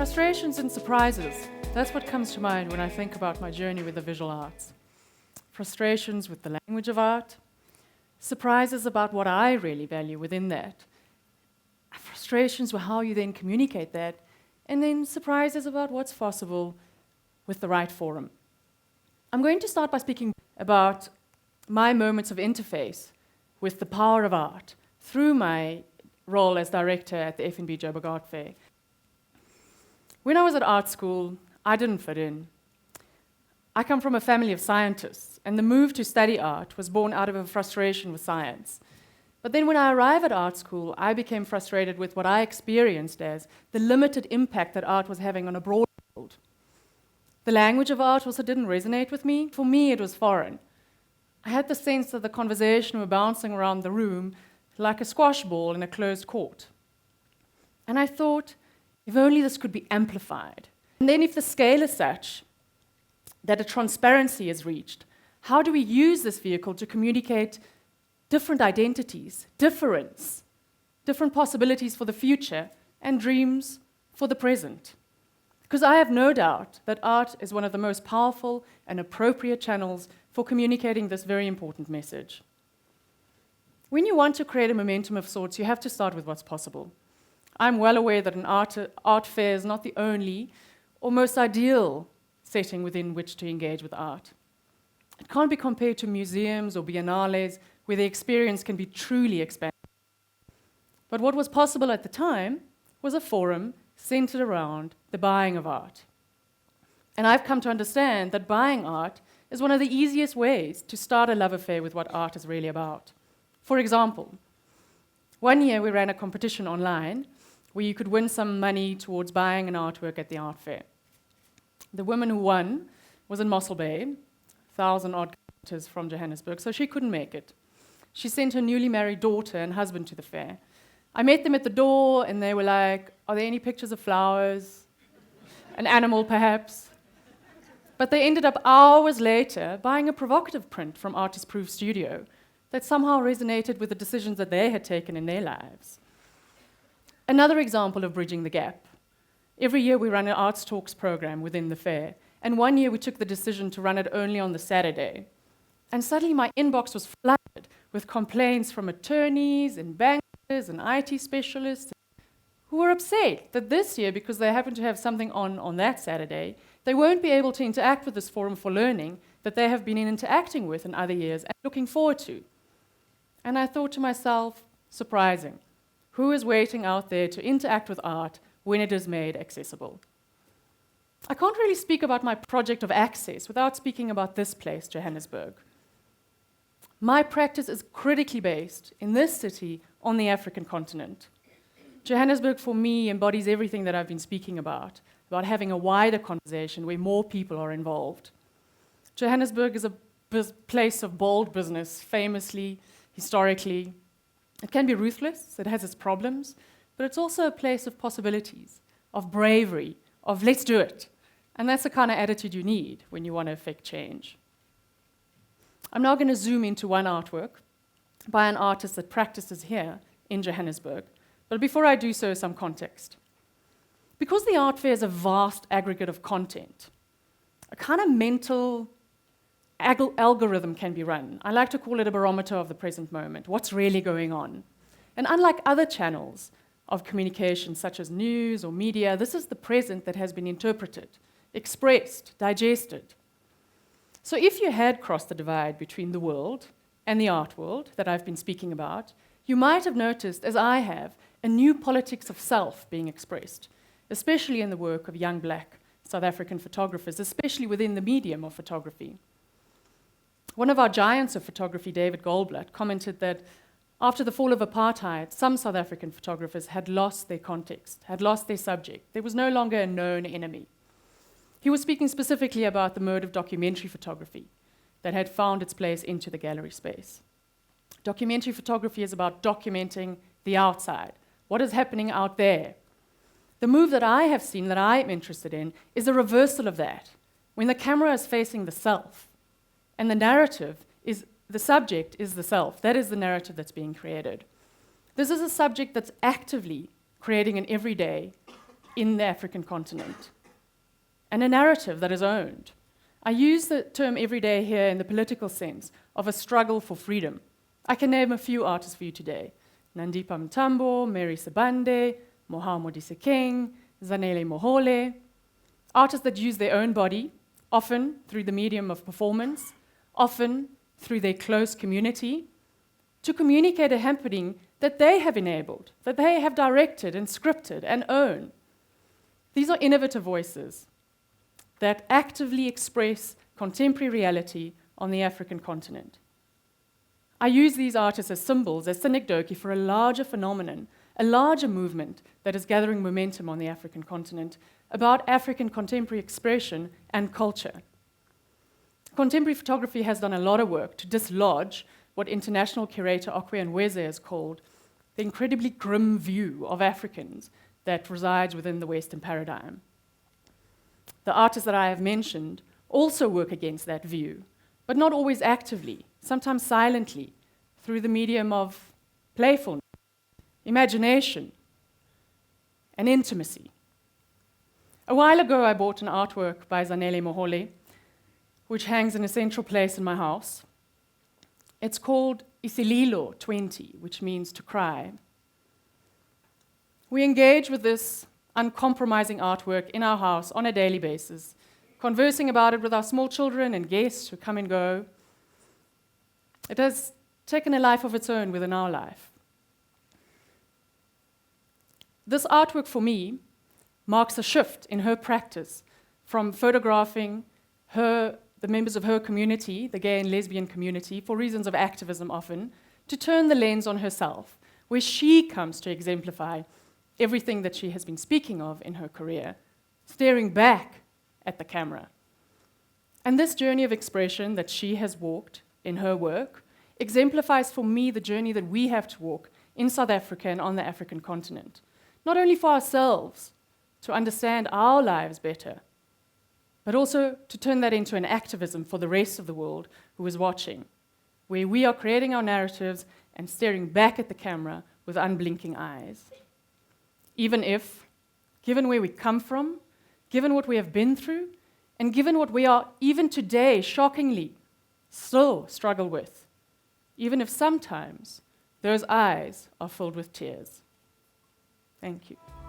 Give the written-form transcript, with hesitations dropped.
Frustrations and surprises. That's what comes to mind when I think about my journey with the visual arts. Frustrations with the language of art, surprises about what I really value within that, frustrations with how you then communicate that, and then surprises about what's possible with the right forum. I'm going to start by speaking about my moments of interface with the power of art through my role as director at the FNB Joburg Art Fair. When I was at art school, I didn't fit in. I come from a family of scientists, and the move to study art was born out of a frustration with science. But then when I arrived at art school, I became frustrated with what I experienced as the limited impact that art was having on a broad world. The language of art also didn't resonate with me. For me, it was foreign. I had the sense that the conversation were bouncing around the room like a squash ball in a closed court. And I thought, if only this could be amplified. And then if the scale is such that a transparency is reached, how do we use this vehicle to communicate different identities, difference, different possibilities for the future, and dreams for the present? Because I have no doubt that art is one of the most powerful and appropriate channels for communicating this very important message. When you want to create a momentum of sorts, you have to start with what's possible. I'm well aware that an art fair is not the only or most ideal setting within which to engage with art. It can't be compared to museums or biennales where the experience can be truly expanded. But what was possible at the time was a forum centered around the buying of art. And I've come to understand that buying art is one of the easiest ways to start a love affair with what art is really about. For example, one year we ran a competition online where you could win some money towards buying an artwork at the art fair. The woman who won was in Mossel Bay, 1,000-odd kilometers from Johannesburg, so she couldn't make it. She sent her newly married daughter and husband to the fair. I met them at the door, and they were like, "Are there any pictures of flowers? An animal, perhaps?" But they ended up hours later buying a provocative print from Artist Proof Studio that somehow resonated with the decisions that they had taken in their lives. Another example of bridging the gap. Every year we run an Arts Talks program within the fair, and one year we took the decision to run it only on the Saturday. And suddenly my inbox was flooded with complaints from attorneys and bankers and IT specialists who were upset that this year, because they happen to have something on that Saturday, they won't be able to interact with this forum for learning that they have been interacting with in other years and looking forward to. And I thought to myself, surprising. Who is waiting out there to interact with art when it is made accessible? I can't really speak about my project of access without speaking about this place, Johannesburg. My practice is critically based in this city on the African continent. Johannesburg, for me, embodies everything that I've been speaking about having a wider conversation where more people are involved. Johannesburg is a place of bold business, famously, historically. It can be ruthless, it has its problems, but it's also a place of possibilities, of bravery, of let's do it. And that's the kind of attitude you need when you want to affect change. I'm now going to zoom into one artwork by an artist that practices here in Johannesburg. But before I do so, some context. Because the art fair is a vast aggregate of content, a kind of mental algorithm can be run. I like to call it a barometer of the present moment, what's really going on. And unlike other channels of communication, such as news or media, this is the present that has been interpreted, expressed, digested. So if you had crossed the divide between the world and the art world that I've been speaking about, you might have noticed, as I have, a new politics of self being expressed, especially in the work of young black South African photographers, especially within the medium of photography. One of our giants of photography, David Goldblatt, commented that after the fall of apartheid, some South African photographers had lost their context, had lost their subject. There was no longer a known enemy. He was speaking specifically about the mode of documentary photography that had found its place into the gallery space. Documentary photography is about documenting the outside, what is happening out there. The move that I have seen, that I am interested in, is a reversal of that, when the camera is facing the self, and the narrative is, the subject is the self. That is the narrative that's being created. This is a subject that's actively creating an everyday in the African continent, and a narrative that is owned. I use the term every day here in the political sense of a struggle for freedom. I can name a few artists for you today. Nandipha Mtambo, Mary Sabande, Moha Modise King, Zanele Mohole, artists that use their own body, often through the medium of performance, often through their close community, to communicate a happening that they have enabled, that they have directed and scripted and own. These are innovative voices that actively express contemporary reality on the African continent. I use these artists as symbols, as synecdoche for a larger phenomenon, a larger movement that is gathering momentum on the African continent about African contemporary expression and culture. Contemporary photography has done a lot of work to dislodge what international curator Okwe Nweze has called the incredibly grim view of Africans that resides within the Western paradigm. The artists that I have mentioned also work against that view, but not always actively, sometimes silently, through the medium of playfulness, imagination, and intimacy. A while ago, I bought an artwork by Zanele Mohole, which hangs in a central place in my house. It's called Isililo 20, which means to cry. We engage with this uncompromising artwork in our house on a daily basis, conversing about it with our small children and guests who come and go. It has taken a life of its own within our life. This artwork for me marks a shift in her practice from photographing the members of her community, the gay and lesbian community, for reasons of activism often, to turn the lens on herself, where she comes to exemplify everything that she has been speaking of in her career, staring back at the camera. And this journey of expression that she has walked in her work exemplifies for me the journey that we have to walk in South Africa and on the African continent, not only for ourselves, to understand our lives better, but also to turn that into an activism for the rest of the world who is watching, where we are creating our narratives and staring back at the camera with unblinking eyes. Even if, given where we come from, given what we have been through, and given what we are even today, shockingly, still struggle with, even if sometimes those eyes are filled with tears. Thank you.